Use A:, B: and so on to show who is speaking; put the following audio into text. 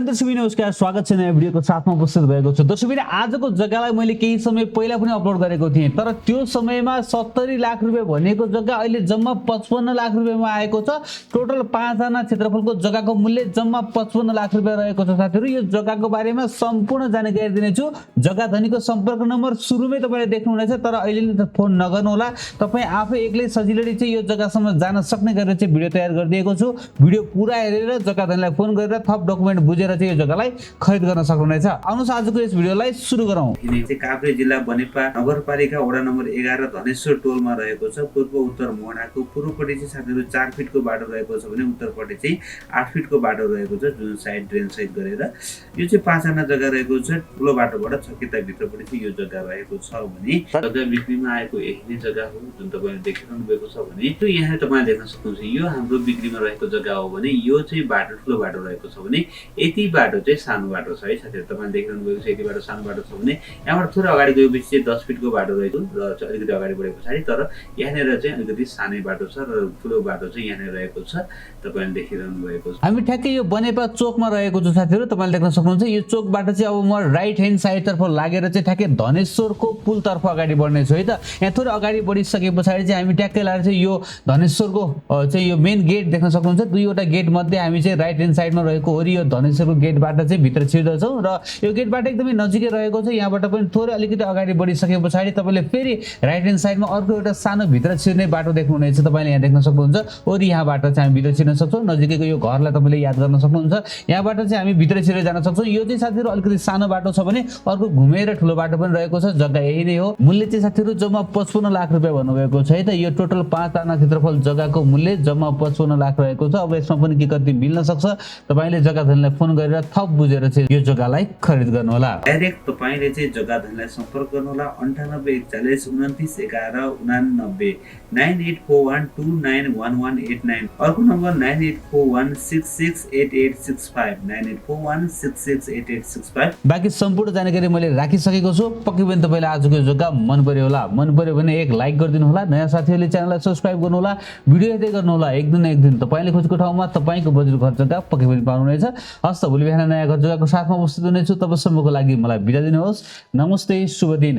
A: नमस्कार दर्शकबिन स्वागत छ नयाँ भिडियोको साथमा उपस्थित भएको छु। दर्शकबिन आजको जग्गालाई मैले केही समय पहिला पनि अपलोड गरेको थिएँ, तर त्यो समयमा 70 लाख रुपैयाँ भनेको जग्गा अहिले जम्मा 55 लाख रुपैयाँमा आएको छ। टोटल 5 आना क्षेत्रफलको जग्गाको मूल्य जम्मा 55 लाख रुपैयाँ रहेको छ। साथीहरु, यो जग्गाको बारेमा सम्पूर्ण जानकारी दिनेछु। जग्गा धनीको सम्पर्क नम्बर सुरुमै तपाईले देख्नुहुनेछ, तर अहिले नै फोन नगर्नु होला। तपाई आफै एक्लै सजिलैले चाहिँ यो जग्गासम्म जान सक्ने गरेर चाहिँ भिडियो तयार गरिदिएको छु। भिडियो पुरा हेरेर जग्गा धनीलाई फोन गरेर थप डकुमेन्ट बुझेर चाहिँ यो जग्गालाई खरिद गर्न सक्नुहुनेछ। आउनुहोस् आजको यस भिडियोलाई सुरु गरौँ।
B: यिनी चाहिँ काभ्रे जिल्ला बनेपा नगरपालिका वडा नम्बर 11 धनेश्वर टोलमा रहेको छ। पूर्व उत्तर मोहनाको पूर्वपट्टि चाहिँ साथीहरु 4 फिटको बाटो रहेको छ भने उत्तरपट्टि चाहिँ 8 फिटको बाटो रहेको छ, जुन साइड ड्रेन सहित गरेर यो चाहिँ 5 आना जग्गा रहेको छ। ठुलो बाटोबाट छकिता भित्रपट्टि चाहिँ यो जग्गा रहेको छ भने जग्गा बिक्रीमा आएको यही जग्गा हो जुन तपाईले देखिरहनु भएको छ भने त्यो यहाँ तपाईले देख्न सक्नुहुन्छ। यो हाम्रो बिक्रीमा रहेको जग्गा हो भने यो चाहिँ बाटो ठुलो बाटो रहेको छ भने यति बाटो चाहिँ सानो बाटो छ है साथीहरु। तपाईले देखिरहनु भएको छ यति बाटो सानो बाटो छ भने यहाँबाट थोरै अगाडि गएपछि चाहिँ 10 फिटको बाटो रहेको र अलिकति अगाडि बढे पछाडी तर यहाँनेर चाहिँ अलिकति सानै बाटो छ र ठुलो बाटो चाहिँ यहाँनेर रहेको छ, तपाईले देखिरहनु भएको छ।
A: हामी ठ्याक्कै यो बनेपा चोकमा रहेको छ साथीहरु। तपाईले देख्न सक्नुहुन्छ यो चोकबाट चाहिँ अब म राइट ह्यान्ड साइड तर्फ लागेर चाहिँ ठ्याक्कै धनेश्वरको पुल तर्फ अगाडि बढ्ने छु है त। यहाँ थोरै अगाडि बढिसके पछाडी चाहिँ हामी ठ्याक्कै लागेर चाहिँ यो धनेश्वरको चाहिँ यो मेन गेट देख्न सक्नुहुन्छ। दुईवटा गेट मध्ये हामी चाहिँ राइट ह्यान्ड साइडमा रहेको वरि यो धनेश्वरको गेटबाट चाहिँ भित्र छिर्दछौँ र यो गेटबाट एकदमै नजिकै रहेको छ। यहाँबाट पनि थोरै अलिकति अगाडि बढिसके पछाडी तपाईले फेरि राइट ह्यान्ड साइडमा अर्को एउटा सानो भित्र छिर्ने बाटो देख्नुहुनेछ। तपाईले यहाँ देख्न सक्नुहुन्छ वरि यहाँबाट चाहिँ हामी भित्र छिर्न सक्छौँ। नजिकैको यो घरलाई तपाईले याद गर्न सक्नुहुन्छ। यहाँबाट चाहिँ हामी भित्र छिरेर जान सक्छौँ। यो चाहिँ साथीहरु अलिकति सानो बाटो छ भने अर्को घुमेर ठुलो बाटो पनि रहेको छ। जग्गा यही नै हो। मूल्य चाहिँ साथीहरु जम्मा 55 लाख रुपैयाँ भन्नुभएको छ है त। यो टोटल 5 आना क्षेत्रफल जग्गाको मूल्य जम्मा 55 लाख रहेको छ। अब यसमा पनि के कति मिल्न सक्छ, तपाईले जग्गा धनीलाई फोन गरेर थप बुझेर चाहिँ यो जग्गालाई खरिद गर्नु होला।
B: डाइरेक्ट तपाईले चाहिँ जग्गा धनीलाई सम्पर्क गर्नु होला। 9841 29 11 89 9841291189। अर्को नम्बर 9841668865 9841668865।
A: बाँकी सम्पूर्ण जानकारी मैले राखिसकेको छु। पक्कै पनि तपाईलाई आजको यो जग्गा मन पर्यो होला। मन पर्यो भने एक लाइक गरिदिनु होला। नयाँ साथीहरुले च्यानललाई सब्स्क्राइब गर्नु होला। भिडियो हेर्दै गर्नु होला। एक दिन न एक दिन तपाईले खोजेको ठाउँमा तपाईको बजेट घर जग्गा पक्कै पनि पाउनुहुनेछ। हस्त भोलि बिहान नयाँ घर जग्गाको साथमा उपस्थित हुनेछु। तबसम्मको लागि मलाई बिदा दिनुहोस्। नमस्ते, शुभ दिन।